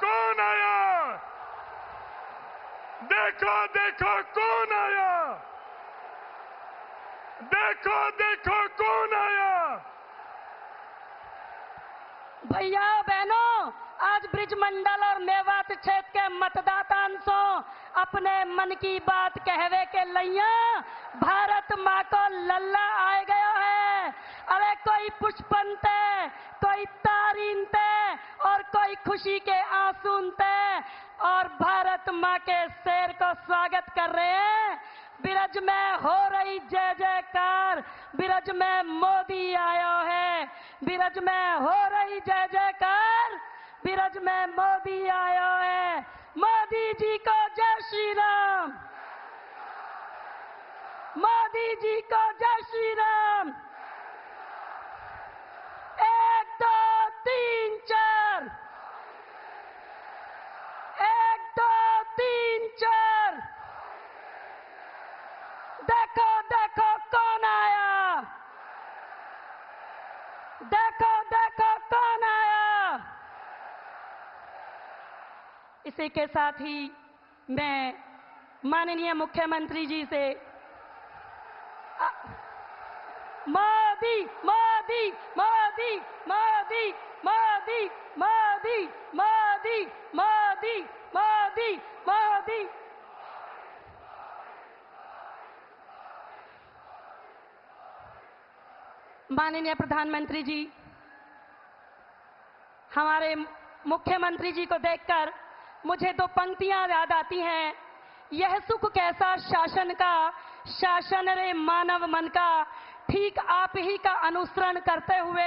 कौन आया, देखो देखो कौन आया, देखो देखो कौन आया। भैया बहनों, आज ब्रिजमंडल और मेवात क्षेत्र के मतदाताओं अपने मन की बात कहवे के लैया भारत माँ को लल्ला आए गया है। अरे कोई पुष्पन ते, कोई तारीन ते और कोई खुशी के आंसू ते और भारत माँ के शेर को स्वागत कर रहे हैं। बिरज में हो रही जय जयकार, बिरज में मोदी आया है, बिरज में हो रही जय जयकार, बिरज में मोदी आया है। मोदी जी को जय श्री राम, मोदी जी को जय श्री राम। 1 2 3 4, 1 2 3 4। देखो देखो कौन आया, देखो देखो कौन आया। इसी के साथ ही मैं माननीय मुख्यमंत्री जी से मोदी मोदी मोदी मोदी मोदी मोदी मोदी मोदी मोदी मोदी। माननीय प्रधानमंत्री जी, हमारे मुख्यमंत्री जी को देखकर मुझे 2 पंक्तियां याद आती हैं। यह सुख कैसा शासन का, शासन रे मानव मन का। ठीक आप ही का अनुसरण करते हुए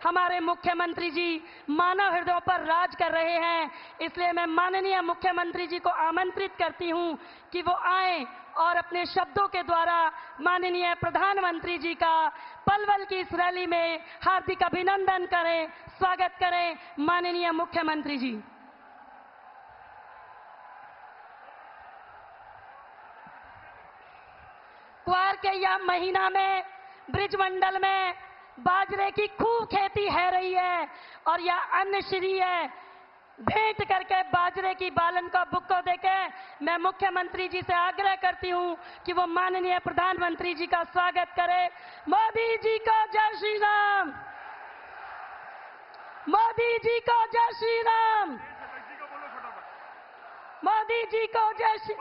हमारे मुख्यमंत्री जी मानव हृदयों पर राज कर रहे हैं। इसलिए मैं माननीय मुख्यमंत्री जी को आमंत्रित करती हूं कि वो आए और अपने शब्दों के द्वारा माननीय प्रधानमंत्री जी का पलवल की इस रैली में हार्दिक अभिनंदन करें, स्वागत करें। माननीय मुख्यमंत्री जी। क्वार के यह महीना में ब्रिजमंडल में बाजरे की खूब खेती है रही है और यह अन्न श्री है। भेंट करके बाजरे की बालन का बुक्को देके मैं मुख्यमंत्री जी से आग्रह करती हूं कि वो माननीय प्रधानमंत्री जी का स्वागत करें। मोदी जी को जय श्री राम, मोदी जी को जय श्री राम, मोदी जी को जय श्री।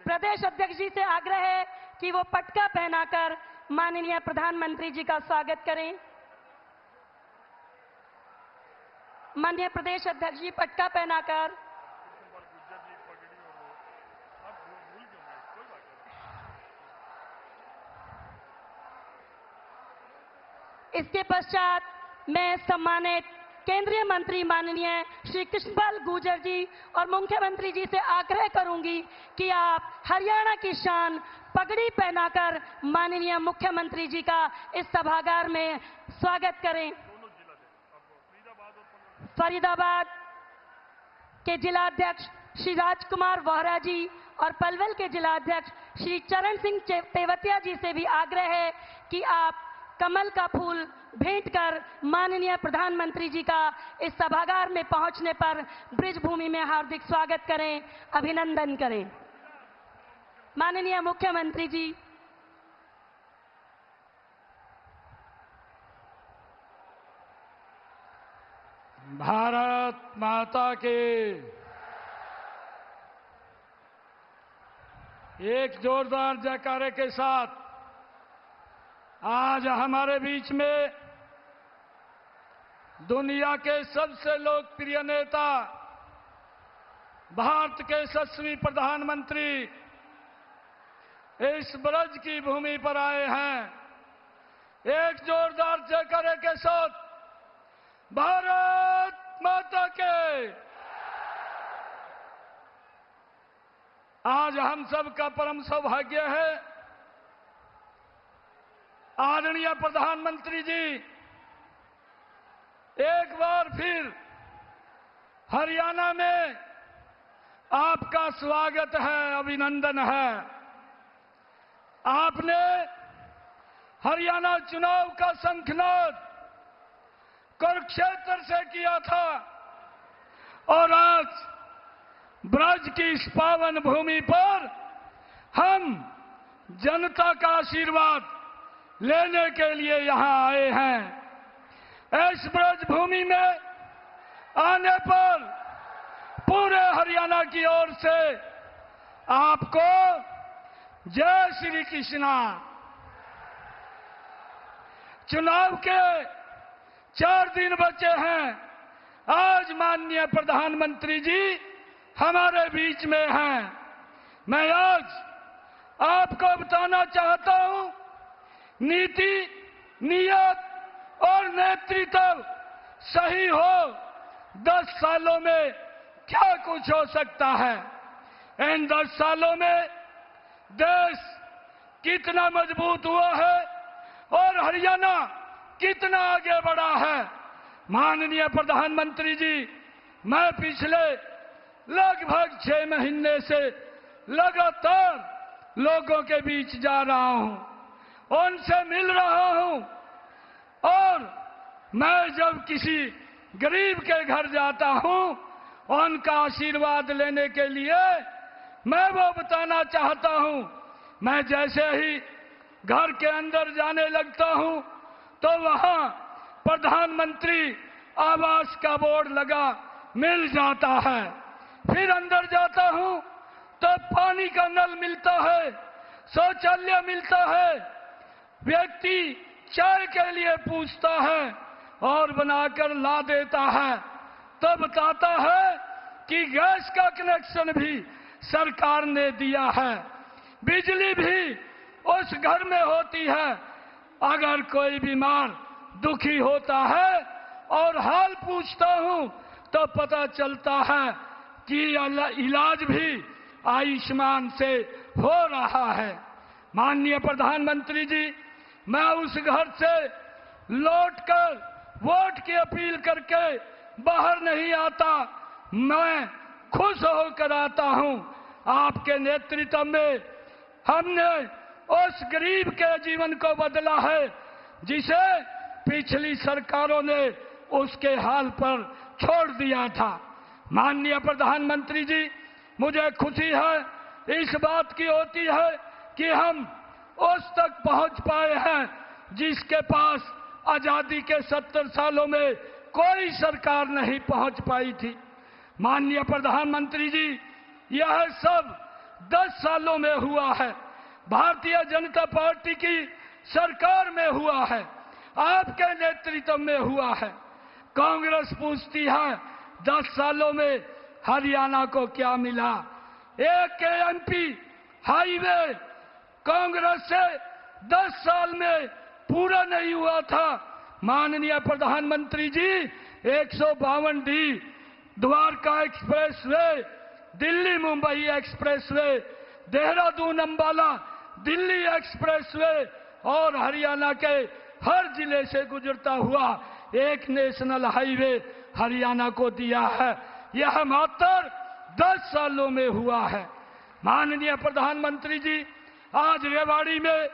प्रदेश अध्यक्ष जी से आग्रह है कि वो पटका पहनाकर माननीय प्रधानमंत्री जी का स्वागत करें। माननीय प्रदेश अध्यक्ष जी पटका पहनाकर। इसके पश्चात मैं सम्मानित केंद्रीय मंत्री माननीय श्री कृष्णपाल गुर्जर जी और मुख्यमंत्री जी से आग्रह करूंगी कि आप हरियाणा की शान पगड़ी पहनाकर माननीय मुख्यमंत्री जी का इस सभागार में स्वागत करें। फरीदाबाद के जिलाध्यक्ष श्री राजकुमार वोहरा जी और पलवल के जिलाध्यक्ष श्री चरण सिंह तेवतिया जी से भी आग्रह है कि आप कमल का फूल भेंट कर माननीय प्रधानमंत्री जी का इस सभागार में पहुंचने पर ब्रिज भूमि में हार्दिक स्वागत करें, अभिनंदन करें। माननीय मुख्यमंत्री जी। भारत माता के एक जोरदार जयकारे के साथ आज हमारे बीच में दुनिया के सबसे लोकप्रिय नेता, भारत के यशस्वी प्रधानमंत्री इस ब्रज की भूमि पर आए हैं। एक जोरदार जयकारे के साथ भारत माता के। आज हम सब का परम सौभाग्य है आदरणीय प्रधानमंत्री जी एक बार फिर हरियाणा में आपका स्वागत है, अभिनंदन है। आपने हरियाणा चुनाव का शंखनाद कुरुक्षेत्र से किया था और आज आज ब्रज की इस पावन भूमि पर हम जनता का आशीर्वाद लेने के लिए यहां आए हैं। इस ब्रज भूमि में आने पर पूरे हरियाणा की ओर से आपको जय श्री कृष्णा। चुनाव के 4 दिन बचे हैं। आज माननीय प्रधानमंत्री जी हमारे बीच में हैं। मैं आज आपको बताना चाहता हूं, नीति, नियत और नेतृत्व सही हो 10 सालों में क्या कुछ हो सकता है। इन 10 सालों में देश कितना मजबूत हुआ है और हरियाणा कितना आगे बढ़ा है। माननीय प्रधानमंत्री जी, मैं पिछले लगभग 6 महीने से लगातार लोगों के बीच जा रहा हूं, उनसे मिल रहा हूं और मैं जब किसी गरीब के घर जाता हूं, उनका आशीर्वाद लेने के लिए मैं वो बताना चाहता हूं। मैं जैसे ही घर के अंदर जाने लगता हूं तो वहां प्रधानमंत्री आवास का बोर्ड लगा मिल जाता है। फिर अंदर जाता हूं तो पानी का नल मिलता है, शौचालय मिलता है, व्यक्ति चाय के लिए पूछता है और बनाकर ला देता है। तो बताता है कि गैस का कनेक्शन भी सरकार ने दिया है, बिजली भी उस घर में होती है। अगर कोई बीमार दुखी होता है और हाल पूछता हूं तो पता चलता है कि इलाज भी आयुष्मान से हो रहा है। माननीय प्रधानमंत्री जी, मैं उस घर से लौटकर वोट की अपील करके बाहर नहीं आता, मैं खुश होकर आता हूं। आपके नेतृत्व में हमने उस गरीब के जीवन को बदला है जिसे पिछली सरकारों ने उसके हाल पर छोड़ दिया था। माननीय प्रधानमंत्री जी, मुझे खुशी है इस बात की होती है कि हम उस तक पहुंच पाए हैं जिसके पास आजादी के 70 सालों में कोई सरकार नहीं पहुंच पाई थी। माननीय प्रधानमंत्री जी, यह सब 10 सालों में हुआ है। भारतीय जनता पार्टी की सरकार में हुआ है, आपके नेतृत्व में हुआ है। कांग्रेस पूछती है 10 सालों में हरियाणा को क्या मिला। एक एमपी हाईवे कांग्रेस से 10 साल में पूरा नहीं हुआ था। माननीय प्रधानमंत्री जी, 152D Dwarka expressway, Delhi Mumbai expressway, Dehradun Ambala Delhi expressway और हरियाणा के हर जिले से गुजरता हुआ एक नेशनल हाईवे हरियाणा को दिया है। यह मात्र 10 सालों में हुआ है। माननीय प्रधानमंत्री जी, आज रेवाड़ी में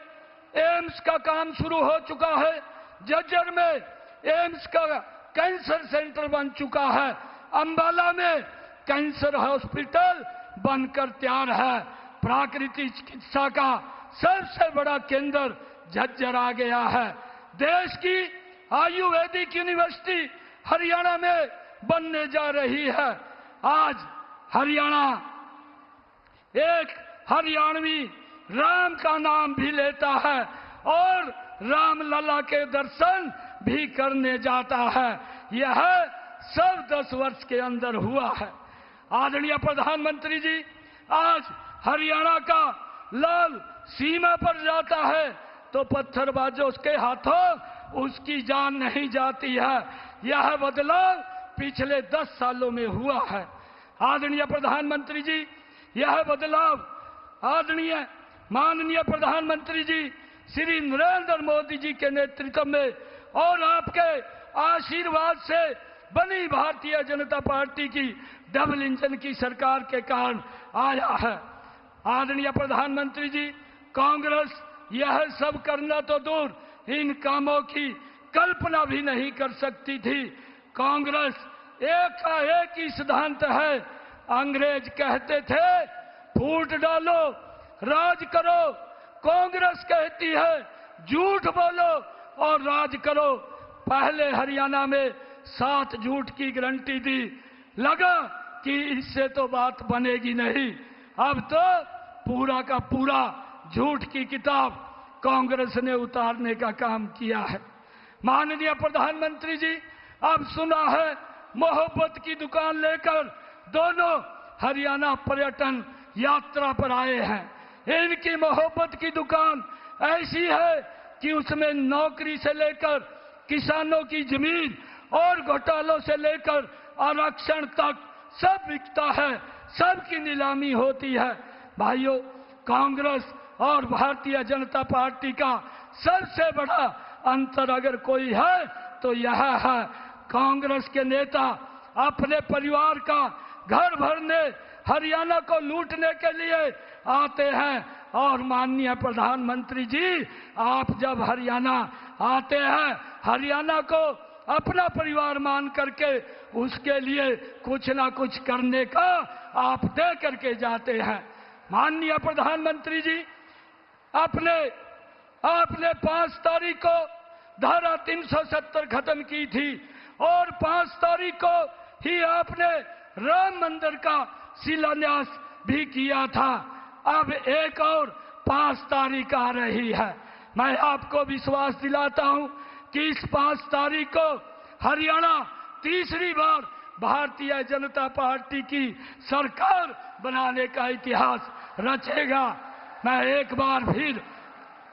एम्स का काम शुरू हो चुका है। जज्जर में एम्स का कैंसर सेंटर बन चुका है। अंबाला में कैंसर हॉस्पिटल बनकर तैयार है। प्राकृतिक चिकित्सा का सबसे बड़ा केंद्र झज्जर आ गया है। देश की आयुर्वेदिक यूनिवर्सिटी हरियाणा में बनने जा रही है। आज हरियाणा एक हरियाणवी राम का नाम भी लेता है और रामलला के दर्शन भी करने जाता है। यह सब 10 वर्ष के अंदर हुआ है। आदरणीय प्रधानमंत्री जी, आज हरियाणा का लाल सीमा पर जाता है तो पत्थरबाजों के हाथों उसकी जान नहीं जाती है। यह बदलाव पिछले 10 सालों में हुआ है। आदरणीय प्रधानमंत्री जी, यह बदलाव आदरणीय माननीय प्रधानमंत्री जी श्री नरेंद्र मोदी जी के नेतृत्व में और आपके आशीर्वाद से बनी भारतीय जनता पार्टी की डबल इंजन की सरकार के कारण आया है। आदरणीय प्रधानमंत्री जी, कांग्रेस यह सब करना तो दूर इन कामों की कल्पना भी नहीं कर सकती थी। कांग्रेस एक का एक ही सिद्धांत है। अंग्रेज कहते थे फूट डालो, राज करो। कांग्रेस कहती है झूठ बोलो और राज करो। पहले हरियाणा में 7 झूठ की गारंटी दी, लगा कि इससे तो बात बनेगी नहीं। अब तो पूरा का पूरा झूठ की किताब कांग्रेस ने उतारने का काम किया है। माननीय प्रधानमंत्री जी, अब सुना है मोहब्बत की दुकान लेकर दोनों हरियाणा पर्यटन यात्रा पर आए हैं। इनकी मोहब्बत की दुकान ऐसी है कि उसमें नौकरी से लेकर किसानों की जमीन और घोटालों से लेकर आरक्षण तक सब बिकता है, सबकी नीलामी होती है। भाइयों, कांग्रेस और भारतीय जनता पार्टी का सबसे बड़ा अंतर अगर कोई है तो यह है, कांग्रेस के नेता अपने परिवार का घर भरने, हरियाणा को लूटने के लिए आते हैं। और माननीय प्रधानमंत्री जी, आप जब हरियाणा आते हैं, हरियाणा को अपना परिवार मान करके उसके लिए कुछ ना कुछ करने का आप दे करके जाते हैं। माननीय प्रधानमंत्री जी, आपने 5 तारीख को धारा 370 खत्म की थी और 5 तारीख को ही आपने राम मंदिर का शिलान्यास भी किया था। अब एक और 5 तारीख आ रही है। मैं आपको विश्वास दिलाता हूं कि इस 5 तारीख को हरियाणा तीसरी बार भारतीय जनता पार्टी की सरकार बनाने का इतिहास रचेगा। मैं एक बार फिर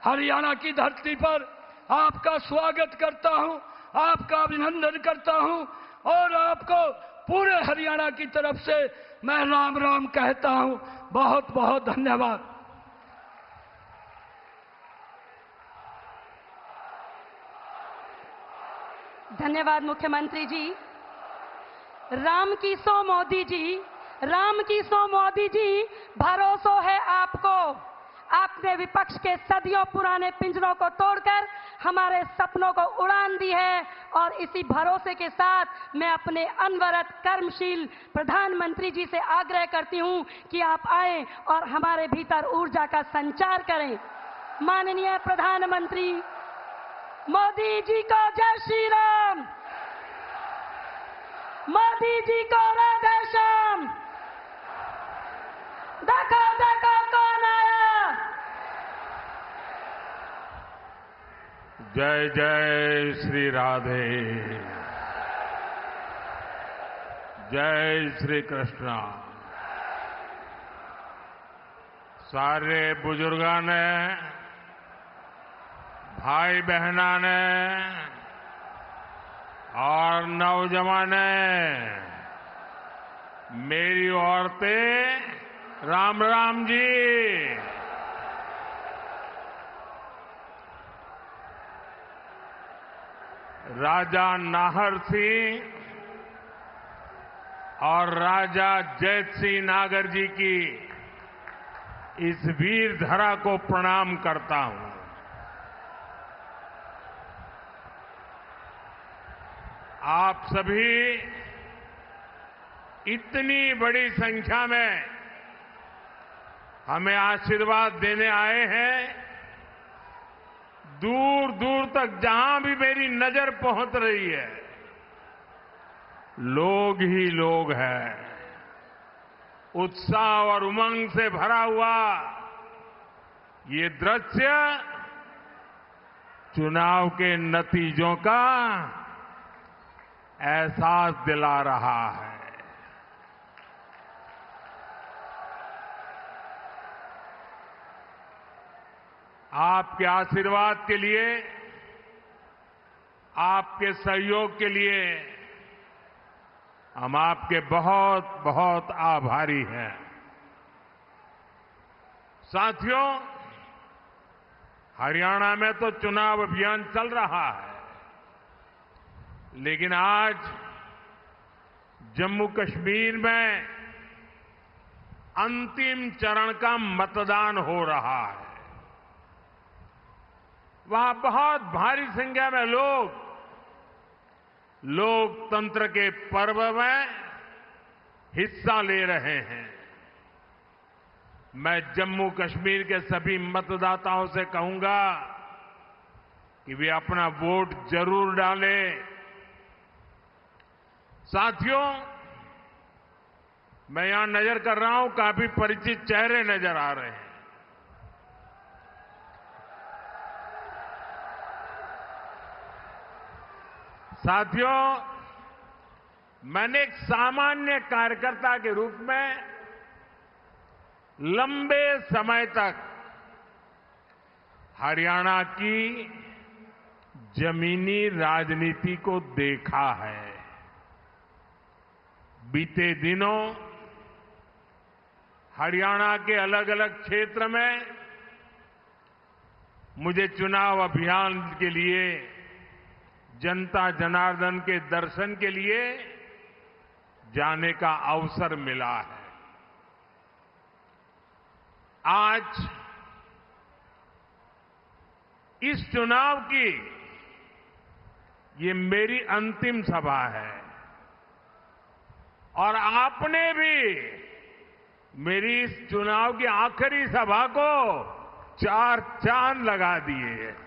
हरियाणा की धरती पर आपका स्वागत करता हूं, आपका अभिनंदन करता हूं और आपको पूरे हरियाणा की तरफ से मैं राम राम कहता हूं। बहुत बहुत धन्यवाद। धन्यवाद मुख्यमंत्री जी। राम की सो मोदी जी, राम की सो मोदी जी, भरोसा है आपको। आपने विपक्ष के सदियों पुराने पिंजरों को तोड़कर हमारे सपनों को उड़ान दी है और इसी भरोसे के साथ मैं अपने अनवरत कर्मशील प्रधानमंत्री जी से आग्रह करती हूं कि आप आएं और हमारे भीतर ऊर्जा का संचार करें। माननीय प्रधानमंत्री मोदी जी को जय श्री राम, मोदी जी को राधे श्याम। देखो देखो कौन आया। जय जय श्री राधे, जय श्री कृष्णा। सारे बुजुर्गों ने, भाई बहना ने और नौजवान ने, मेरी औरतें, राम राम जी। राजा नाहर सिंह और राजा जैत सिंह नागर जी की इस वीर धरा को प्रणाम करता हूं। आप सभी इतनी बड़ी संख्या में हमें आशीर्वाद देने आए हैं। दूर दूर तक जहां भी मेरी नजर पहुंच रही है, लोग ही लोग हैं। उत्साह और उमंग से भरा हुआ ये दृश्य चुनाव के नतीजों का एहसास दिला रहा है। आपके आशीर्वाद के लिए, आपके सहयोग के लिए हम आपके बहुत बहुत आभारी हैं। साथियों, हरियाणा में तो चुनाव अभियान चल रहा है, लेकिन आज जम्मू कश्मीर में अंतिम चरण का मतदान हो रहा है। वहां बहुत भारी संख्या में लोग लोकतंत्र के पर्व में हिस्सा ले रहे हैं। मैं जम्मू कश्मीर के सभी मतदाताओं से कहूंगा कि वे अपना वोट जरूर डालें। साथियों, मैं यहां नजर कर रहा हूं, काफी परिचित चेहरे नजर आ रहे हैं। साथियों, मैंने एक सामान्य कार्यकर्ता के रूप में लंबे समय तक हरियाणा की जमीनी राजनीति को देखा है। बीते दिनों हरियाणा के अलग अलग क्षेत्र में मुझे चुनाव अभियान के लिए, जनता जनार्दन के दर्शन के लिए जाने का अवसर मिला है। आज इस चुनाव की ये मेरी अंतिम सभा है और आपने भी मेरी इस चुनाव की आखिरी सभा को 4 चांद लगा दिए हैं।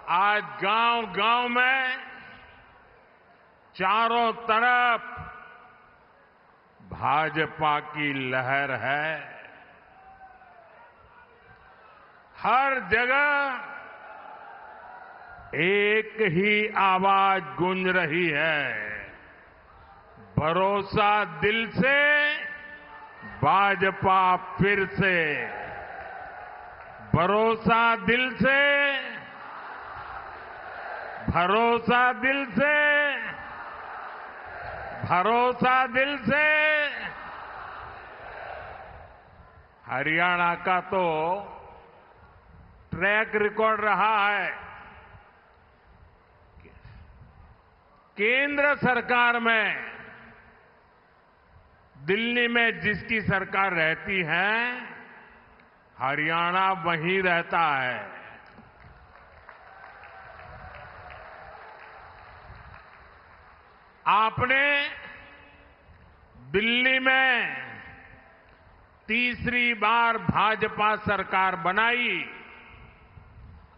आज गांव-गांव में चारों तरफ भाजपा की लहर है। हर जगह एक ही आवाज गूंज रही है, भरोसा दिल से, भाजपा फिर से। भरोसा दिल से, भरोसा दिल से, भरोसा दिल से। हरियाणा का तो ट्रैक रिकॉर्ड रहा है। केंद्र सरकार में, दिल्ली में जिसकी सरकार रहती है, हरियाणा वहीं रहता है। आपने दिल्ली में तीसरी बार भाजपा सरकार बनाई,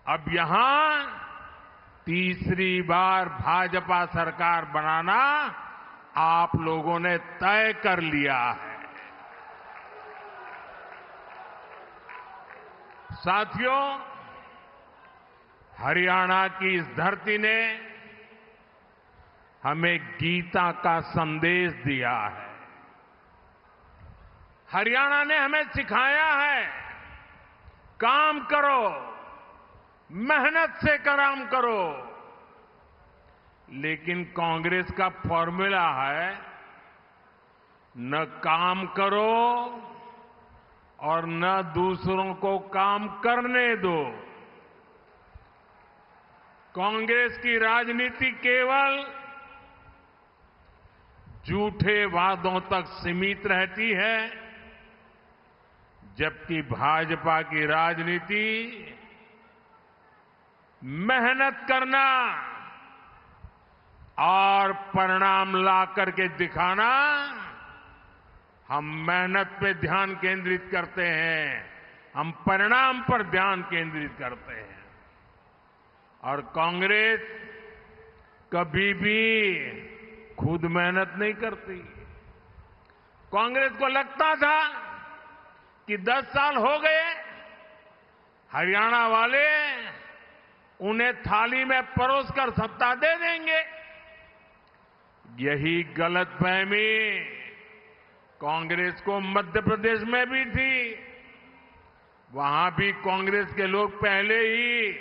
अब यहां तीसरी बार भाजपा सरकार बनाना आप लोगों ने तय कर लिया है। साथियों, हरियाणा की इस धरती ने हमें गीता का संदेश दिया है। हरियाणा ने हमें सिखाया है, काम करो, मेहनत से काम करो। लेकिन कांग्रेस का फॉर्मूला है, न काम करो और न दूसरों को काम करने दो। कांग्रेस की राजनीति केवल झूठे वादों तक सीमित रहती है, जबकि भाजपा की राजनीति मेहनत करना और परिणाम ला करके दिखाना। हम मेहनत पे ध्यान केंद्रित करते हैं, हम परिणाम पर ध्यान केंद्रित करते हैं। और कांग्रेस कभी भी खुद मेहनत नहीं करती। कांग्रेस को लगता था कि 10 साल हो गए, हरियाणा वाले उन्हें थाली में परोसकर सत्ता दे देंगे। यही गलतफहमी कांग्रेस को मध्य प्रदेश में भी थी। वहां भी कांग्रेस के लोग पहले ही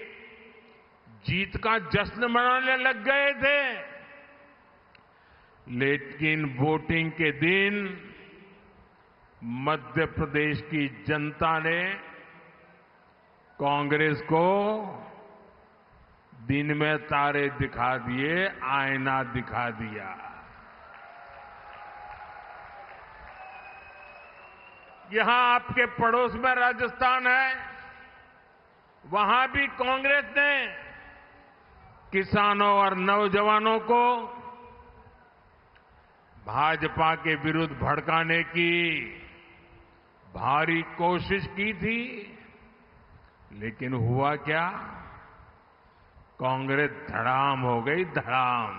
जीत का जश्न मनाने लग गए थे। लेकिन वोटिंग के दिन मध्य प्रदेश की जनता ने कांग्रेस को दिन में तारे दिखा दिए, आईना दिखा दिया। यहां आपके पड़ोस में राजस्थान है, वहां भी कांग्रेस ने किसानों और नौजवानों को भाजपा के विरुद्ध भड़काने की भारी कोशिश की थी, लेकिन हुआ क्या? कांग्रेस धड़ाम हो गई, धड़ाम।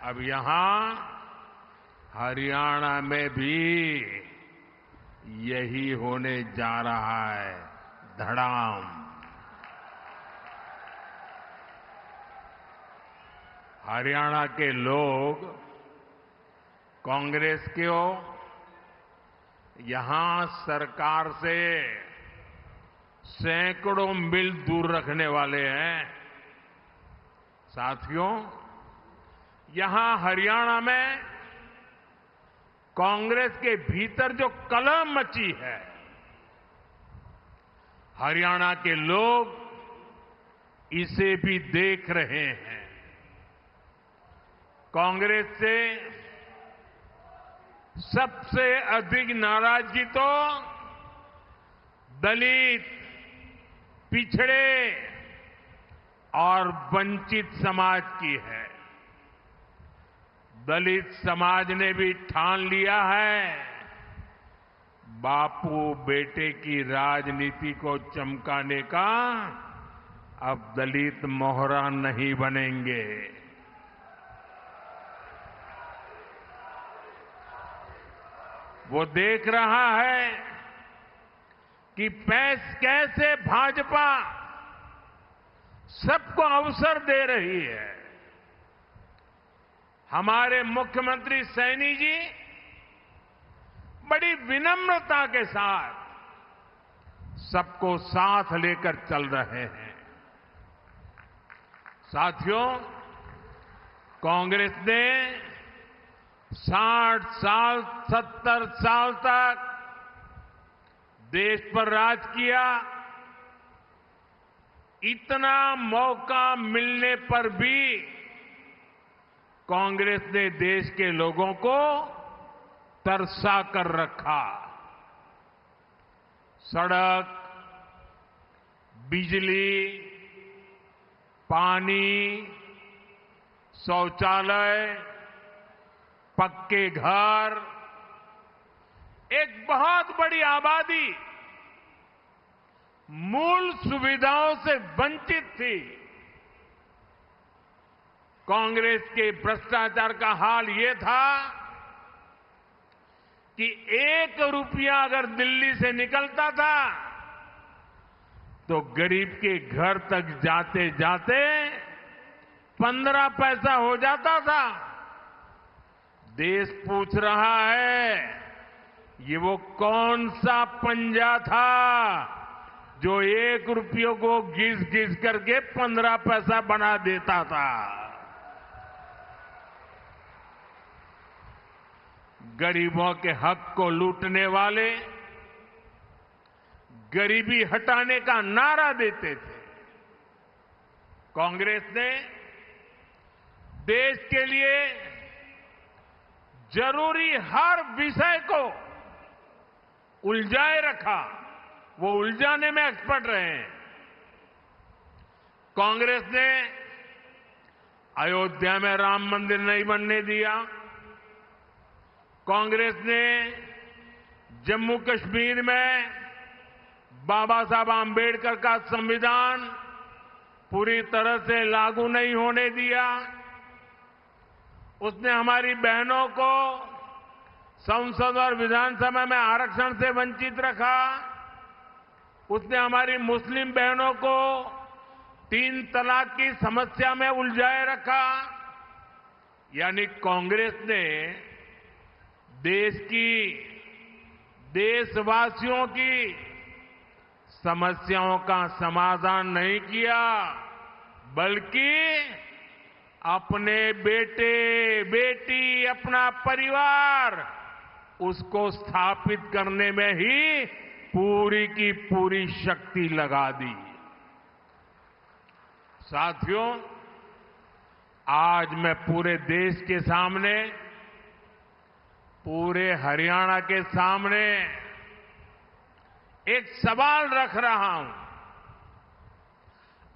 अब यहां हरियाणा में भी यही होने जा रहा है, धड़ाम। हरियाणा के लोग कांग्रेस को यहां सरकार से सैकड़ों मील दूर रखने वाले हैं। साथियों, यहां हरियाणा में कांग्रेस के भीतर जो कलह मची है, हरियाणा के लोग इसे भी देख रहे हैं। कांग्रेस से सबसे अधिक नाराजगी तो दलित, पिछड़े और वंचित समाज की है। दलित समाज ने भी ठान लिया है, बापू बेटे की राजनीति को चमकाने का अब दलित मोहरा नहीं बनेंगे। वो देख रहा है कि कैसे भाजपा सबको अवसर दे रही है। हमारे मुख्यमंत्री सैनी जी बड़ी विनम्रता के साथ सबको साथ लेकर चल रहे हैं। साथियों, कांग्रेस ने 60 साल, 70 साल तक देश पर राज किया। इतना मौका मिलने पर भी कांग्रेस ने देश के लोगों को तरसा कर रखा। सड़क, बिजली, पानी, शौचालय, पक्के घर, एक बहुत बड़ी आबादी मूल सुविधाओं से वंचित थी। कांग्रेस के भ्रष्टाचार का हाल ये था कि 1 रुपया अगर दिल्ली से निकलता था तो गरीब के घर तक जाते जाते 15 पैसा हो जाता था। देश पूछ रहा है, ये वो कौन सा पंजा था जो 1 रुपये को घिस घिस करके 15 पैसा बना देता था। गरीबों के हक को लूटने वाले गरीबी हटाने का नारा देते थे। कांग्रेस ने देश के लिए जरूरी हर विषय को उलझाए रखा। वो उलझाने में एक्सपर्ट रहे हैं। कांग्रेस ने अयोध्या में राम मंदिर नहीं बनने दिया। कांग्रेस ने जम्मू कश्मीर में बाबा साहब आंबेडकर का संविधान पूरी तरह से लागू नहीं होने दिया। उसने हमारी बहनों को संसद और विधानसभा में आरक्षण से वंचित रखा। उसने हमारी मुस्लिम बहनों को 3 तलाक की समस्या में उलझाए रखा। यानी कांग्रेस ने देश की, देशवासियों की समस्याओं का समाधान नहीं किया, बल्कि अपने बेटे, बेटी, अपना परिवार, उसको स्थापित करने में ही पूरी की पूरी शक्ति लगा दी। साथियों, आज मैं पूरे देश के सामने, पूरे हरियाणा के सामने एक सवाल रख रहा हूं।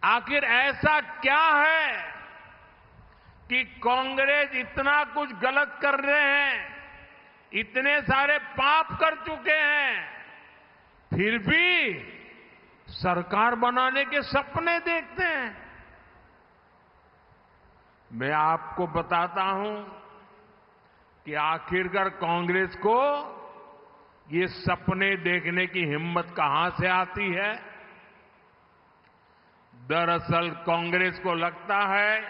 आखिर ऐसा क्या है कि कांग्रेस इतना कुछ गलत कर रहे हैं, इतने सारे पाप कर चुके हैं, फिर भी सरकार बनाने के सपने देखते हैं? मैं आपको बताता हूं कि आखिरकार कांग्रेस को ये सपने देखने की हिम्मत कहां से आती है। दरअसल कांग्रेस को लगता है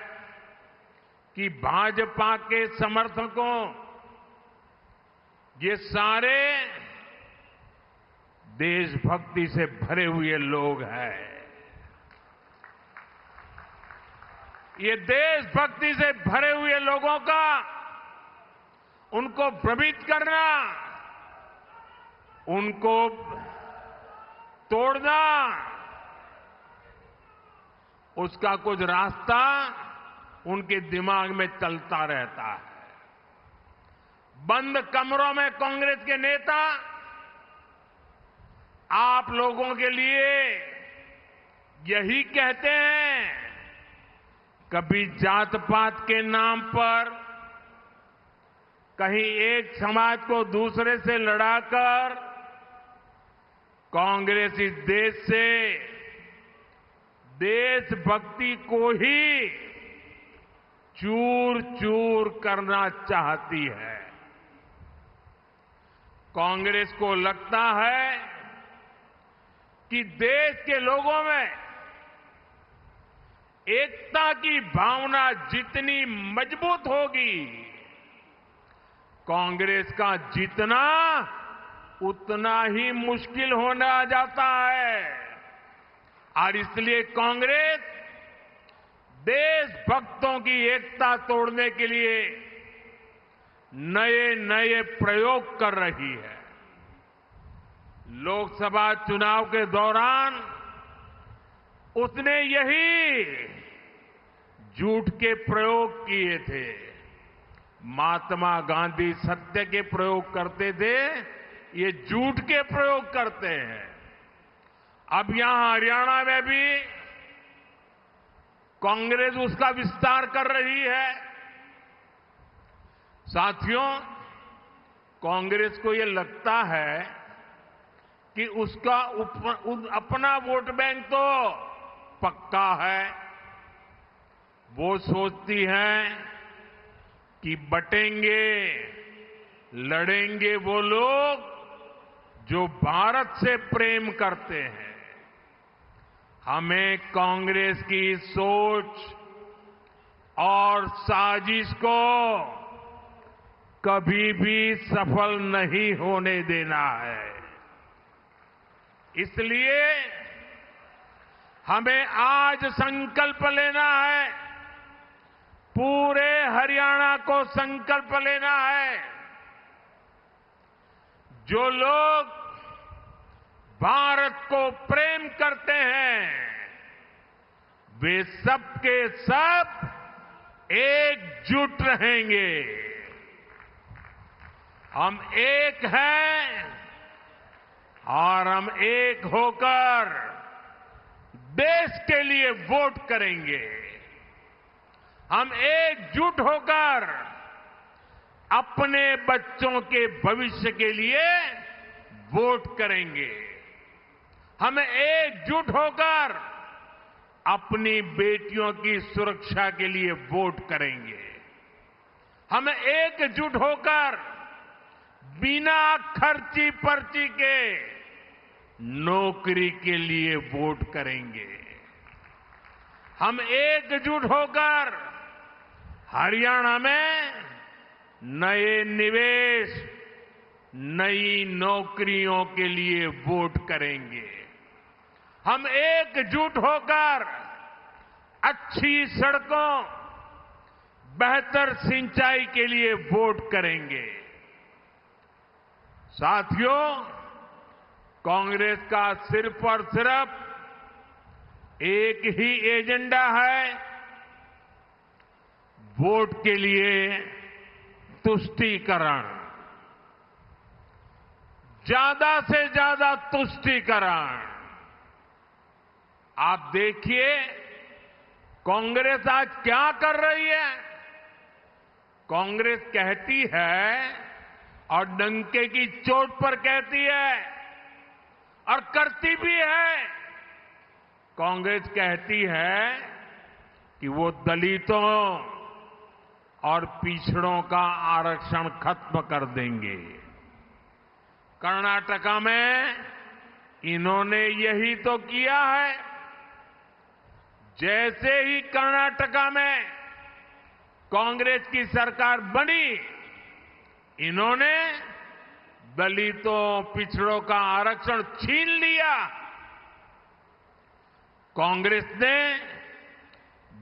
कि भाजपा के समर्थकों, ये सारे देशभक्ति से भरे हुए लोग हैं। ये देशभक्ति से भरे हुए लोगों का उनको भ्रमित करना, उनको तोड़ना, उसका कुछ रास्ता उनके दिमाग में चलता रहता है। बंद कमरों में कांग्रेस के नेता आप लोगों के लिए यही कहते हैं, कभी जात पात के नाम पर कहीं एक समाज को दूसरे से लड़ाकर कांग्रेस इस देश से देशभक्ति को ही चूर चूर करना चाहती है। कांग्रेस को लगता है कि देश के लोगों में एकता की भावना जितनी मजबूत होगी, कांग्रेस का जीतना उतना ही मुश्किल होना जाता है। और इसलिए कांग्रेस देशभक्तों की एकता तोड़ने के लिए नए नए प्रयोग कर रही है। लोकसभा चुनाव के दौरान उसने यही झूठ के प्रयोग किए थे। महात्मा गांधी सत्य के प्रयोग करते थे, ये झूठ के प्रयोग करते हैं। अब यहां हरियाणा में भी कांग्रेस उसका विस्तार कर रही है। साथियों, कांग्रेस को ये लगता है कि उसका अपना वोट बैंक तो पक्का है। वो सोचती है कि बटेंगे, लड़ेंगे वो लोग जो भारत से प्रेम करते हैं। हमें कांग्रेस की सोच और साजिश को कभी भी सफल नहीं होने देना है। इसलिए हमें आज संकल्प लेना है, पूरे हरियाणा को संकल्प लेना है। जो लोग भारत को प्रेम करते हैं, वे सब के सब एकजुट रहेंगे। हम एक हैं और हम एक होकर देश के लिए वोट करेंगे। हम एकजुट होकर अपने बच्चों के भविष्य के लिए वोट करेंगे। हम एकजुट होकर अपनी बेटियों की सुरक्षा के लिए वोट करेंगे। हम एकजुट होकर बिना खर्ची पर्ची के नौकरी के लिए वोट करेंगे। हम एकजुट होकर हरियाणा में नए निवेश, नई नौकरियों के लिए वोट करेंगे। हम एकजुट होकर अच्छी सड़कों, बेहतर सिंचाई के लिए वोट करेंगे। साथियों, कांग्रेस का सिर्फ और सिर्फ एक ही एजेंडा है, वोट के लिए तुष्टीकरण, ज्यादा से ज्यादा तुष्टीकरण। आप देखिए कांग्रेस आज क्या कर रही है। कांग्रेस कहती है और डंके की चोट पर कहती है और करती भी है। कांग्रेस कहती है कि वो दलितों और पिछड़ों का आरक्षण खत्म कर देंगे। कर्नाटका में इन्होंने यही तो किया है। जैसे ही कर्नाटका में कांग्रेस की सरकार बनी, इन्होंने दलितों पिछड़ों का आरक्षण छीन लिया। कांग्रेस ने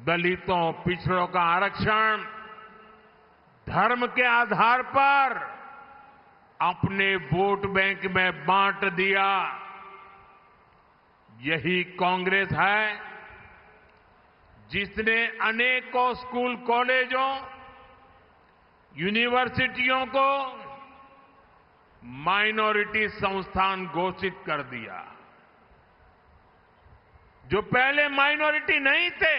दलितों पिछड़ों का आरक्षण धर्म के आधार पर अपने वोट बैंक में बांट दिया। यही कांग्रेस है जिसने अनेकों स्कूल कॉलेजों यूनिवर्सिटियों को माइनॉरिटी संस्थान घोषित कर दिया। जो पहले माइनॉरिटी नहीं थे,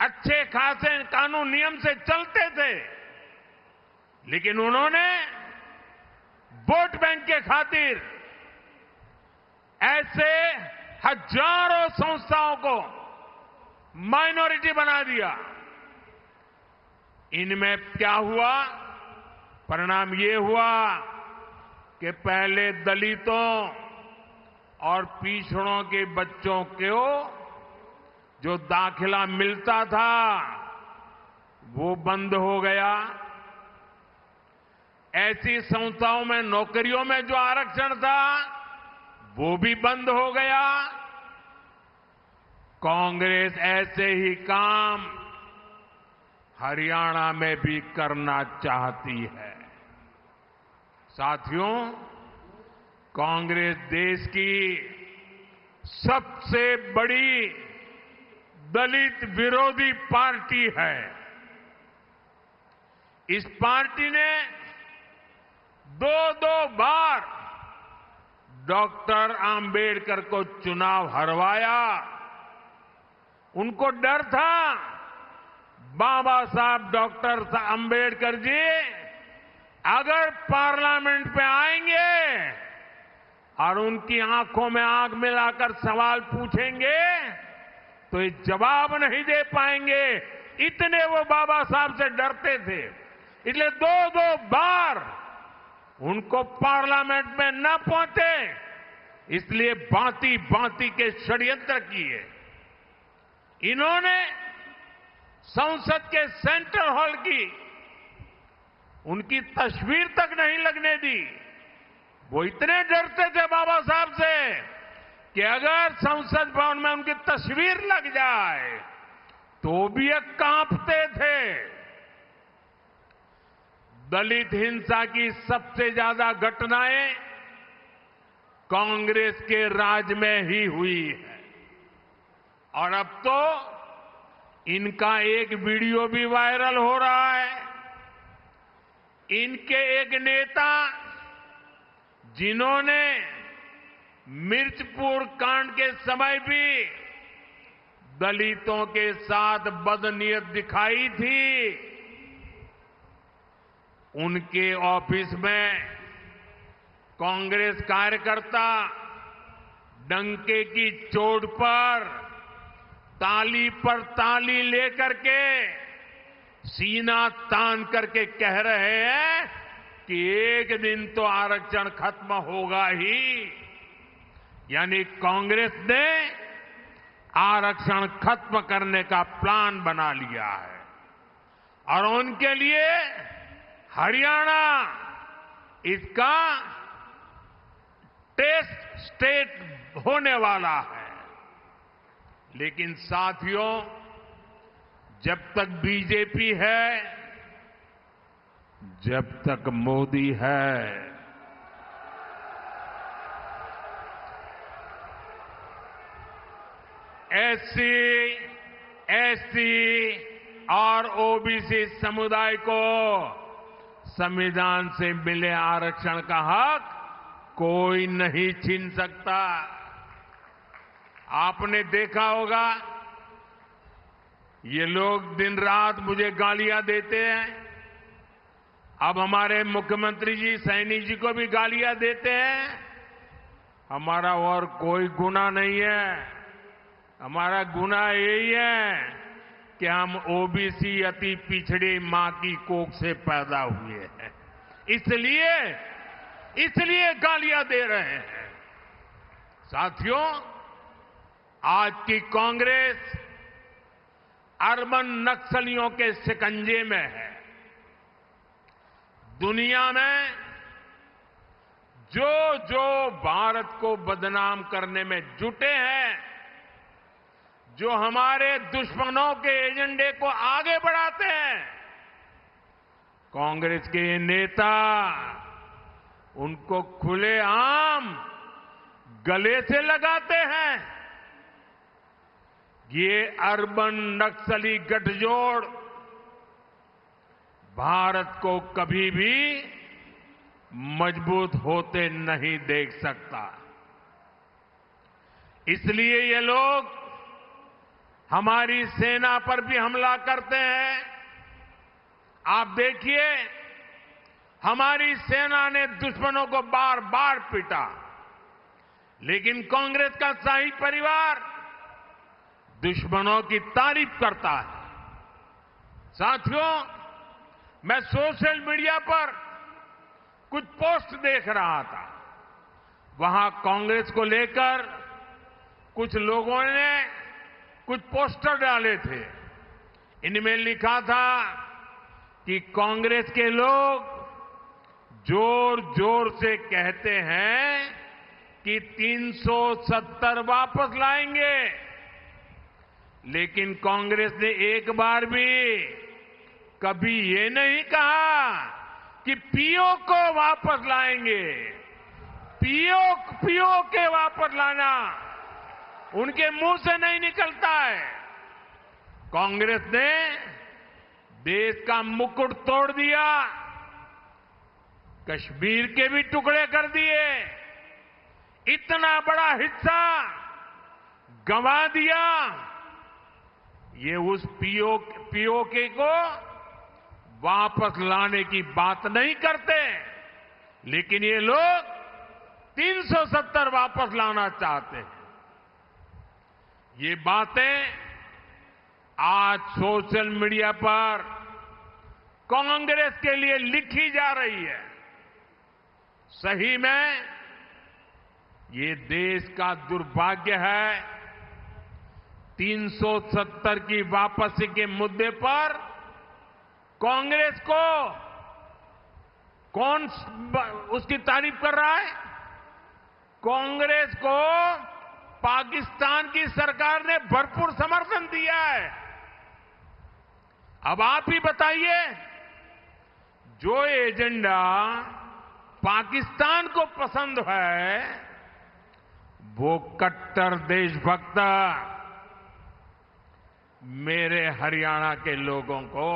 अच्छे खासे कानून नियम से चलते थे, लेकिन उन्होंने वोट बैंक के खातिर ऐसे हजारों संस्थाओं को माइनॉरिटी बना दिया। इनमें क्या हुआ? परिणाम ये हुआ कि पहले दलितों और पिछड़ों के बच्चों को जो दाखिला मिलता था वो बंद हो गया। ऐसी संस्थाओं में नौकरियों में जो आरक्षण था वो भी बंद हो गया। कांग्रेस ऐसे ही काम हरियाणा में भी करना चाहती है। साथियों, कांग्रेस देश की सबसे बड़ी दलित विरोधी पार्टी है। इस पार्टी ने दो बार डॉक्टर आंबेडकर को चुनाव हरवाया। उनको डर था बाबा साहब डॉक्टर आंबेडकर जी अगर पार्लियामेंट में आएंगे और उनकी आंखों में आंख मिलाकर सवाल पूछेंगे तो ये जवाब नहीं दे पाएंगे। इतने वो बाबा साहब से डरते थे। इसलिए दो बार उनको पार्लियामेंट में न पहुंचे, इसलिए भांति के षड्यंत्र किए। इन्होंने संसद के सेंट्रल हॉल की उनकी तस्वीर तक नहीं लगने दी। वो इतने डरते थे बाबा साहब से कि अगर संसद भवन में उनकी तस्वीर लग जाए तो भी ये कांपते थे। दलित हिंसा की सबसे ज्यादा घटनाएं कांग्रेस के राज में ही हुई है और अब तो इनका एक वीडियो भी वायरल हो रहा है। इनके एक नेता जिन्होंने मिर्चपुर कांड के समय भी दलितों के साथ बदनीयत दिखाई थी, उनके ऑफिस में कांग्रेस कार्यकर्ता डंके की चोट पर ताली लेकर के सीना तान करके कह रहे हैं कि एक दिन तो आरक्षण खत्म होगा ही। यानी कांग्रेस ने आरक्षण खत्म करने का प्लान बना लिया है और उनके लिए हरियाणा इसका टेस्ट स्टेट होने वाला है। लेकिन साथियों, जब तक बीजेपी है, जब तक मोदी है, एससी, एसटी और ओबीसी समुदाय को संविधान से मिले आरक्षण का हक कोई नहीं छीन सकता। आपने देखा होगा, ये लोग दिन रात मुझे गालियां देते हैं। अब हमारे मुख्यमंत्री जी, सैनी जी को भी गालियां देते हैं। हमारा और कोई गुनाह नहीं है। हमारा गुनाह यही है कि हम ओबीसी अति पिछड़ी मां की कोख से पैदा हुए हैं, इसलिए गालियां दे रहे हैं। साथियों, आज की कांग्रेस अर्बन नक्सलियों के शिकंजे में है। दुनिया में जो भारत को बदनाम करने में जुटे हैं, जो हमारे दुश्मनों के एजेंडे को आगे बढ़ाते हैं, कांग्रेस के ये नेता उनको खुलेआम गले से लगाते हैं। ये अर्बन नक्सली गठजोड़ भारत को कभी भी मजबूत होते नहीं देख सकता। इसलिए ये लोग हमारी सेना पर भी हमला करते हैं। आप देखिए, हमारी सेना ने दुश्मनों को बार बार पीटा, लेकिन कांग्रेस का शाही परिवार दुश्मनों की तारीफ करता है। साथियों, मैं सोशल मीडिया पर कुछ पोस्ट देख रहा था। वहां कांग्रेस को लेकर कुछ लोगों ने कुछ पोस्टर डाले थे। इनमें लिखा था कि कांग्रेस के लोग जोर जोर से कहते हैं कि 370 वापस लाएंगे, लेकिन कांग्रेस ने एक बार भी कभी ये नहीं कहा कि पीओ को वापस लाएंगे। पीओ के वापस लाना उनके मुंह से नहीं निकलता है। कांग्रेस ने देश का मुकुट तोड़ दिया, कश्मीर के भी टुकड़े कर दिए, इतना बड़ा हिस्सा गंवा दिया। ये उस पीओके को वापस लाने की बात नहीं करते, लेकिन ये लोग 370 वापस लाना चाहते हैं। ये बातें आज सोशल मीडिया पर कांग्रेस के लिए लिखी जा रही है। सही में ये देश का दुर्भाग्य है। 370 की वापसी के मुद्दे पर कांग्रेस को कौन उसकी तारीफ कर रहा है? कांग्रेस को पाकिस्तान की सरकार ने भरपूर समर्थन दिया है। अब आप ही बताइए, जो एजेंडा पाकिस्तान को पसंद है, वो कट्टर देशभक्त मेरे हरियाणा के लोगों को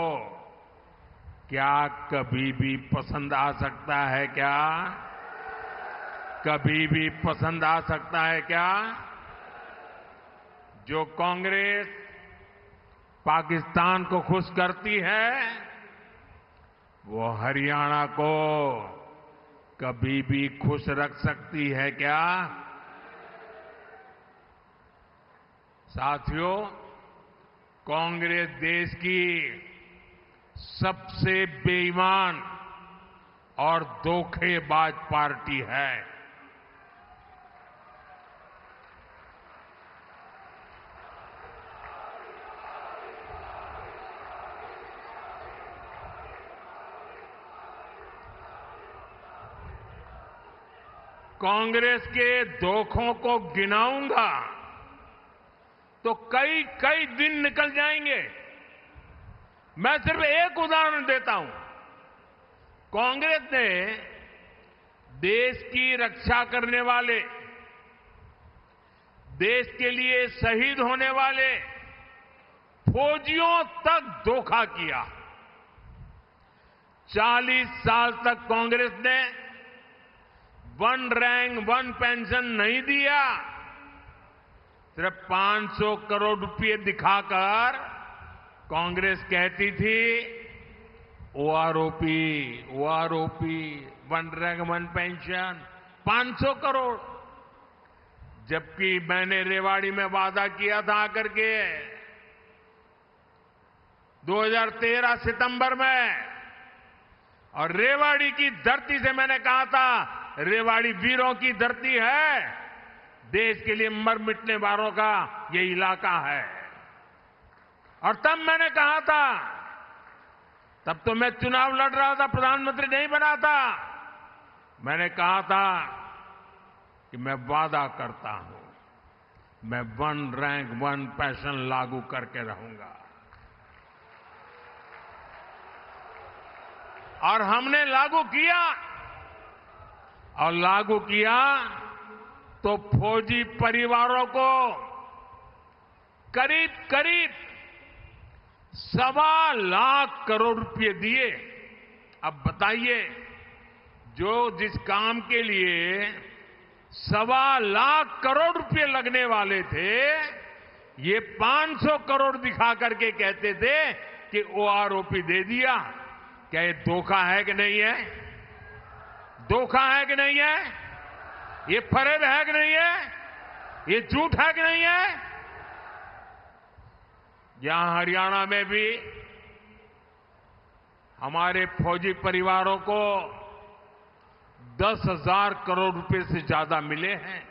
क्या कभी भी पसंद आ सकता है? क्या कभी भी पसंद आ सकता है क्या? जो कांग्रेस पाकिस्तान को खुश करती है, वो हरियाणा को कभी भी खुश रख सकती है क्या? साथियों, कांग्रेस देश की सबसे बेईमान और धोखेबाज पार्टी है। कांग्रेस के धोखों को गिनाऊंगा तो कई कई दिन निकल जाएंगे। मैं सिर्फ एक उदाहरण देता हूं। कांग्रेस ने देश की रक्षा करने वाले देश के लिए शहीद होने वाले फौजियों तक धोखा किया। 40 साल तक कांग्रेस ने वन रैंक वन पेंशन नहीं दिया। सिर्फ 500 करोड़ रुपए दिखाकर कांग्रेस कहती थी OROP, one rank one pension 500 crore. जबकि मैंने रेवाड़ी में वादा किया था आकर के 2013 सितंबर में, और रेवाड़ी की धरती से मैंने कहा था, रेवाड़ी वीरों की धरती है, देश के लिए मर मिटने वालों का ये इलाका है। और तब मैंने कहा था, तब तो मैं चुनाव लड़ रहा था, प्रधानमंत्री नहीं बना था, मैंने कहा था कि मैं वादा करता हूं, मैं वन रैंक वन पेंशन लागू करके रहूंगा। और हमने लागू किया, और लागू किया तो फौजी परिवारों को करीब करीब 1.25 लाख करोड़ रुपए दिए। अब बताइए, जो जिस काम के लिए 1.25 लाख करोड़ रुपए लगने वाले थे, ये 500 करोड़ दिखा करके कहते थे कि ओआरओपी दे दिया। क्या ये धोखा है कि नहीं है? धोखा है कि नहीं है? ये फरेब है कि नहीं है? ये झूठ है कि नहीं है? यहां हरियाणा में भी हमारे फौजी परिवारों को 10,000 करोड़ रुपए से ज्यादा मिले हैं।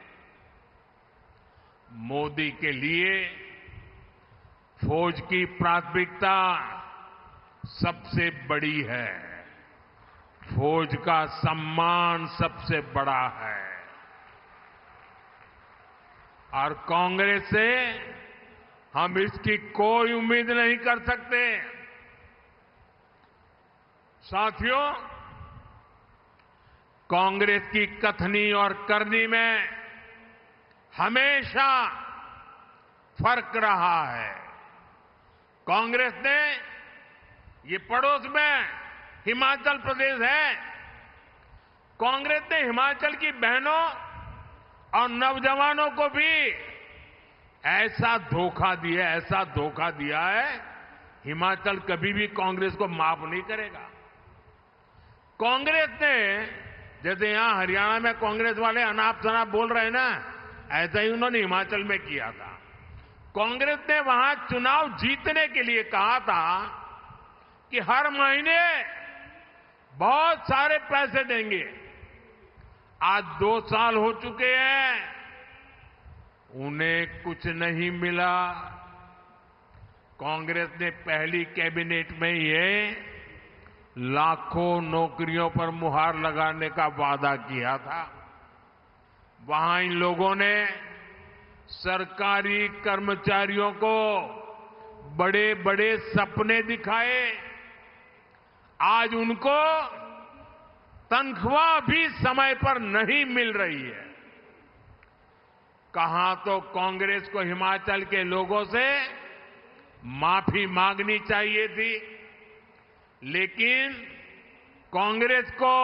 मोदी के लिए फौज की प्राथमिकता सबसे बड़ी है, फौज का सम्मान सबसे बड़ा है। और कांग्रेस से हम इसकी कोई उम्मीद नहीं कर सकते। साथियों, कांग्रेस की कथनी और करनी में हमेशा फर्क रहा है। कांग्रेस ने, ये पड़ोस में हिमाचल प्रदेश है, कांग्रेस ने हिमाचल की बहनों और नौजवानों को भी ऐसा धोखा दिया है, हिमाचल कभी भी कांग्रेस को माफ नहीं करेगा। कांग्रेस ने, जैसे यहां हरियाणा में कांग्रेस वाले अनाप शनाप बोल रहे हैं ना, ऐसा ही उन्होंने हिमाचल में किया था। कांग्रेस ने वहां चुनाव जीतने के लिए कहा था कि हर महीने बहुत सारे पैसे देंगे। आज 2 साल हो चुके हैं, उन्हें कुछ नहीं मिला। कांग्रेस ने पहली कैबिनेट में ये लाखों नौकरियों पर मुहर लगाने का वादा किया था। वहां इन लोगों ने सरकारी कर्मचारियों को बड़े बड़े सपने दिखाए। आज उनको तनख्वाह भी समय पर नहीं मिल रही है। कहा तो कांग्रेस को हिमाचल के लोगों से माफी मांगनी चाहिए थी, लेकिन कांग्रेस को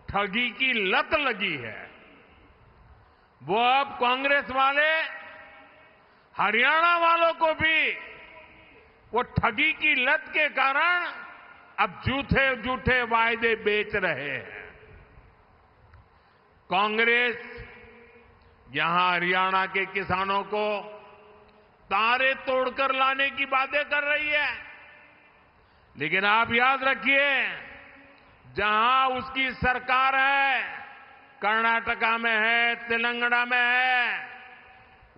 ठगी की लत लगी है। वो अब कांग्रेस वाले हरियाणा वालों को भी वो ठगी की लत के कारण अब झूठे झूठे वायदे बेच रहे हैं। कांग्रेस यहां हरियाणा के किसानों को तारे तोड़कर लाने की बातें कर रही है, लेकिन आप याद रखिए, जहां उसकी सरकार है, कर्नाटका में है, तेलंगाना में है,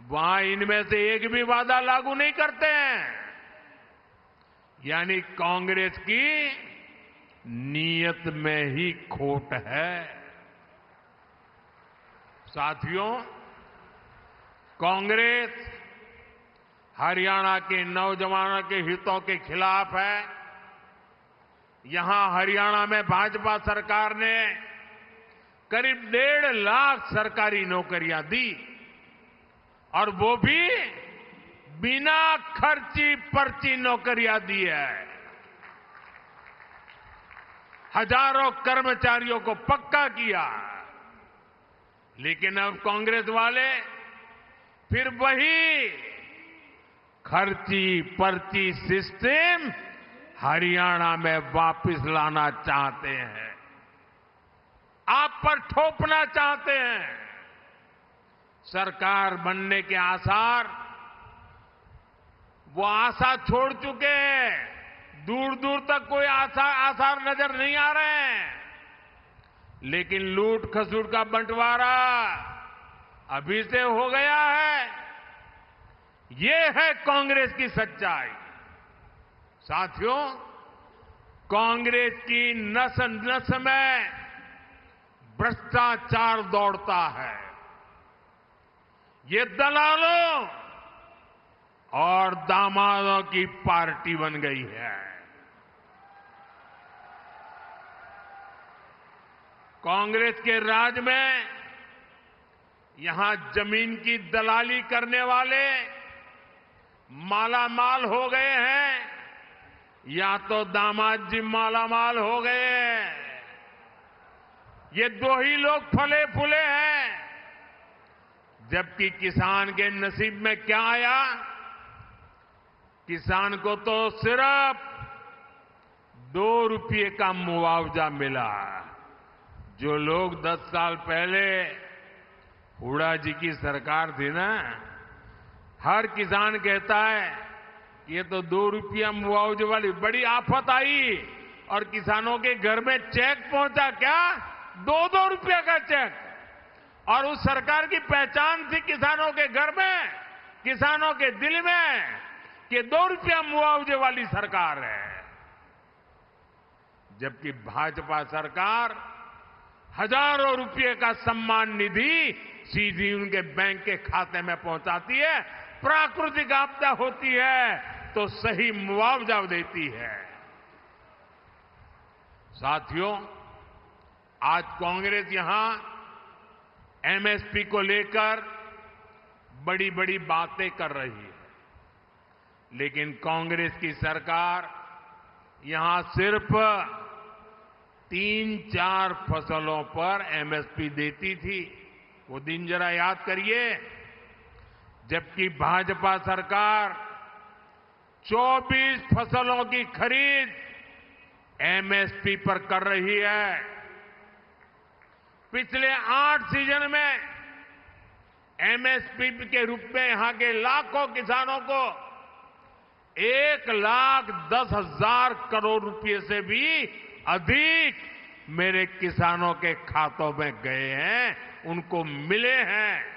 वहां इनमें से एक भी वादा लागू नहीं करते हैं। यानी कांग्रेस की नीयत में ही खोट है। साथियों, कांग्रेस हरियाणा के नौजवानों के हितों के खिलाफ है। यहां हरियाणा में भाजपा सरकार ने करीब 1.5 लाख सरकारी नौकरियां दी। और वो भी बिना खर्ची पर्ची नौकरियां दी है। हजारों कर्मचारियों को पक्का किया। लेकिन अब कांग्रेस वाले फिर वही खर्ची पर्ची सिस्टम हरियाणा में वापस लाना चाहते हैं, आप पर थोपना चाहते हैं। सरकार बनने के आसार, वो आशा छोड़ चुके हैं। दूर दूर तक कोई आसार नजर नहीं आ रहे हैं। लेकिन लूट खसूट का बंटवारा अभी से हो गया है। ये है कांग्रेस की सच्चाई। साथियों, कांग्रेस की नस नस में भ्रष्टाचार दौड़ता है। ये दलालों और दामादों की पार्टी बन गई है। कांग्रेस के राज में यहां जमीन की दलाली करने वाले मालामाल हो गए हैं, या तो दामाद जी मालामाल हो गए हैं। ये दो ही लोग फले फूले हैं। जबकि किसान के नसीब में क्या आया? किसान को तो सिर्फ 2 रुपये का मुआवजा मिला। जो लोग 10 साल पहले हुड्डा जी की सरकार थी ना, हर किसान कहता है ये तो 2 रुपया मुआवजे वाली बड़ी आफत आई, और किसानों के घर में चेक पहुंचा क्या? 2-2 रुपया का चेक। और उस सरकार की पहचान थी किसानों के घर में, किसानों के दिल में, कि 2 रुपया मुआवजे वाली सरकार है। जबकि भाजपा सरकार हजारों रुपये का सम्मान निधि सीधी उनके बैंक के खाते में पहुंचाती है। प्राकृतिक आपदा होती है तो सही मुआवजा देती है। साथियों, आज कांग्रेस यहां एमएसपी को लेकर बड़ी बड़ी बातें कर रही है। लेकिन कांग्रेस की सरकार यहां सिर्फ 3-4 फसलों पर एमएसपी देती थी। वो दिन जरा याद करिए। जबकि भाजपा सरकार 24 फसलों की खरीद एमएसपी पर कर रही है। पिछले 8 सीजन में एमएसपी के रूप में यहां के लाखों किसानों को 1,10,000 करोड़ रुपए से भी अधिक मेरे किसानों के खातों में गए हैं, उनको मिले हैं।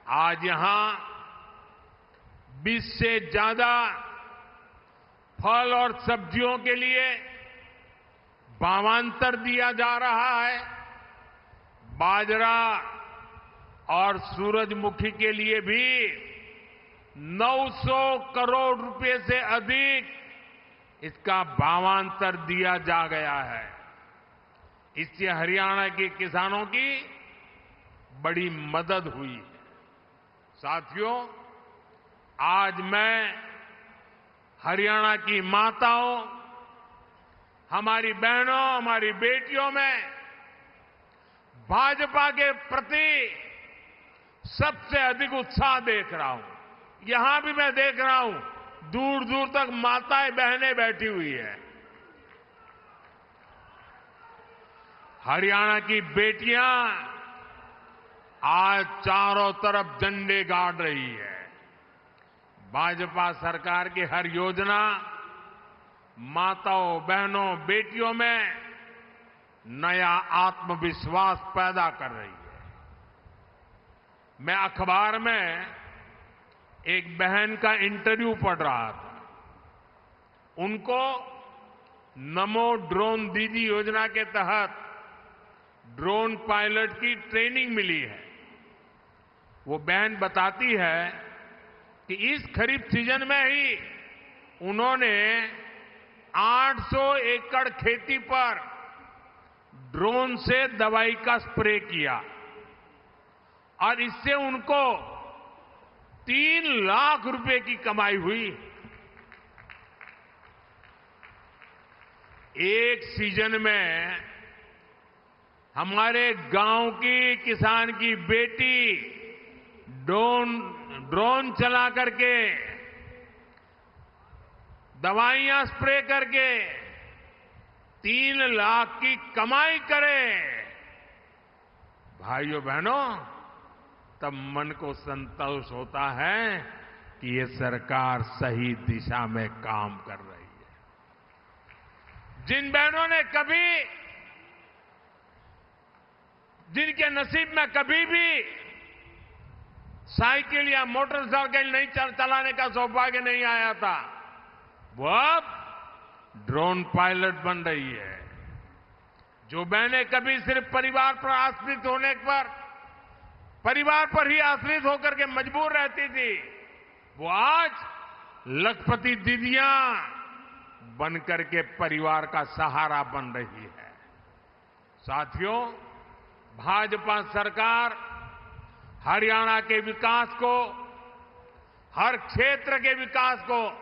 आज यहां 20 से ज्यादा फल और सब्जियों के लिए भावांतर दिया जा रहा है। बाजरा और सूरजमुखी के लिए भी 900 करोड़ रुपए से अधिक इसका भावांतर दिया जा गया है। इससे हरियाणा के किसानों की बड़ी मदद हुई है। साथियों, आज मैं हरियाणा की माताओं, हमारी बहनों, हमारी बेटियों में भाजपा के प्रति सबसे अधिक उत्साह देख रहा हूं। यहां भी मैं देख रहा हूं, दूर दूर तक माताएं बहनें बैठी हुई है। हरियाणा की बेटियां आज चारों तरफ झंडे गाड़ रही है। भाजपा सरकार की हर योजना माताओं, बहनों, बेटियों में नया आत्मविश्वास पैदा कर रही है। मैं अखबार में एक बहन का इंटरव्यू पढ़ रहा था। उनको नमो ड्रोन दीदी योजना के तहत ड्रोन पायलट की ट्रेनिंग मिली है। वो बहन बताती है कि इस खरीफ सीजन में ही उन्होंने 800 एकड़ खेती पर ड्रोन से दवाई का स्प्रे किया और इससे उनको 3 लाख रुपए की कमाई हुई। एक सीजन में हमारे गांव की किसान की बेटी ड्रोन चला करके, दवाइयां स्प्रे करके 3 लाख की कमाई करे। भाइयों बहनों, तब मन को संतोष होता है कि ये सरकार सही दिशा में काम कर रही है। जिन बहनों ने कभी, जिनके नसीब में कभी भी साइकिल या मोटरसाइकिल नहीं चलाने का सौभाग्य नहीं आया था, वो अब ड्रोन पायलट बन रही है। जो बहनें कभी सिर्फ परिवार पर आश्रित होने पर, परिवार पर ही आश्रित होकर के मजबूर रहती थी, वो आज लखपति दीदियां बनकर के परिवार का सहारा बन रही है। साथियों, भाजपा सरकार हरियाणा के विकास को, हर क्षेत्र के विकास को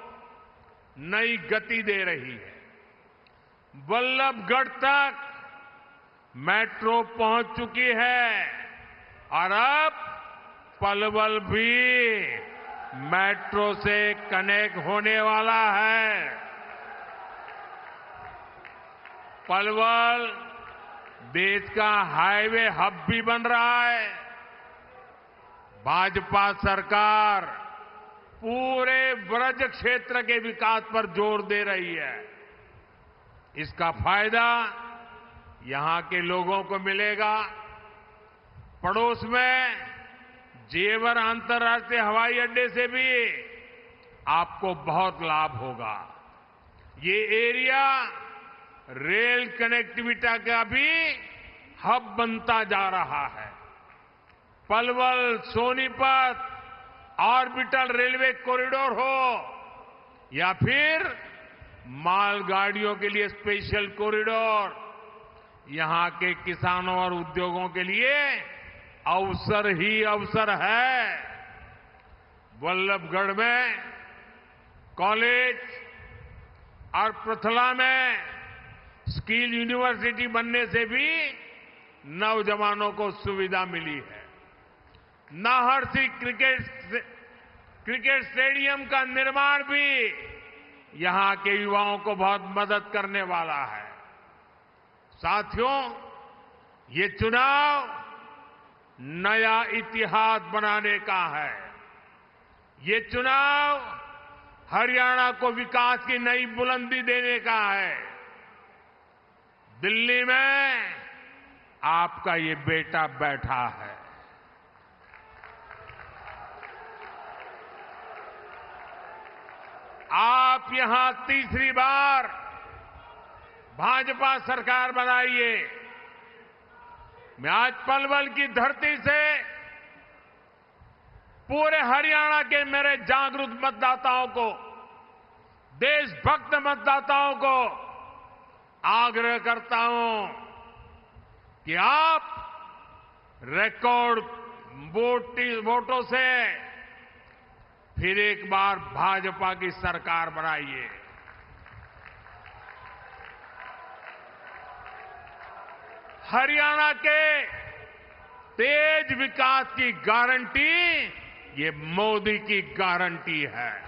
नई गति दे रही है। बल्लभगढ़ तक मेट्रो पहुंच चुकी है और अब पलवल भी मेट्रो से कनेक्ट होने वाला है। पलवल देश का हाईवे हब भी बन रहा है। भाजपा सरकार पूरे ब्रज क्षेत्र के विकास पर जोर दे रही है। इसका फायदा यहां के लोगों को मिलेगा। पड़ोस में जेवर अंतर्राष्ट्रीय हवाई अड्डे से भी आपको बहुत लाभ होगा। ये एरिया रेल कनेक्टिविटी का भी हब बनता जा रहा है। Palwal Sonipat orbital railway corridor हो या फिर मालगाड़ियों के लिए स्पेशल कॉरिडोर, यहां के किसानों और उद्योगों के लिए अवसर ही अवसर है। बल्लभगढ़ में कॉलेज और पृथला में स्किल यूनिवर्सिटी बनने से भी नौजवानों को सुविधा मिली है। नाहरसी क्रिकेट स्टेडियम का निर्माण भी यहां के युवाओं को बहुत मदद करने वाला है। साथियों, ये चुनाव नया इतिहास बनाने का है। ये चुनाव हरियाणा को विकास की नई बुलंदी देने का है। दिल्ली में आपका ये बेटा बैठा है। आप यहां तीसरी बार भाजपा सरकार बनाइए। मैं आज पलवल की धरती से पूरे हरियाणा के मेरे जागरूक मतदाताओं को, देशभक्त मतदाताओं को आग्रह करता हूं कि आप रिकॉर्ड वोटों से फिर एक बार भाजपा की सरकार बनाइए। हरियाणा के तेज विकास की गारंटी ये मोदी की गारंटी है।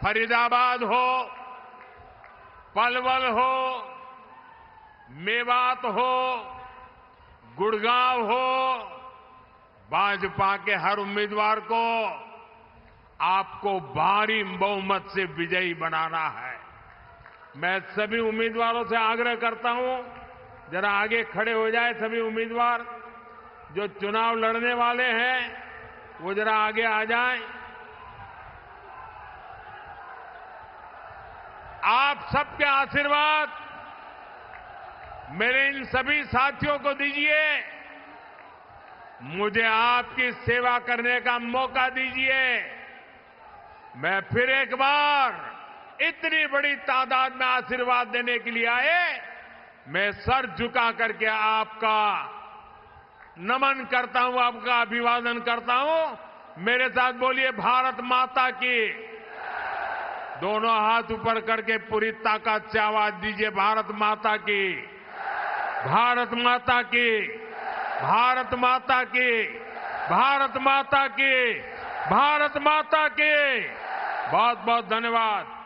फरीदाबाद हो, पलवल हो, मेवात हो, गुड़गांव हो, भाजपा के हर उम्मीदवार को आपको भारी बहुमत से विजयी बनाना है। मैं सभी उम्मीदवारों से आग्रह करता हूं, जरा आगे खड़े हो जाए सभी उम्मीदवार जो चुनाव लड़ने वाले हैं, वो जरा आगे आ जाएं। आप सबके आशीर्वाद मेरे इन सभी साथियों को दीजिए। मुझे आपकी सेवा करने का मौका दीजिए। मैं फिर एक बार इतनी बड़ी तादाद में आशीर्वाद देने के लिए आए, मैं सर झुका करके आपका नमन करता हूं, आपका अभिवादन करता हूं। मेरे साथ बोलिए भारत माता की। दोनों हाथ ऊपर करके पूरी ताकत से आवाज दीजिए, भारत माता की, भारत माता की, भारत माता की, भारत माता की, भारत माता की। बहुत बहुत धन्यवाद।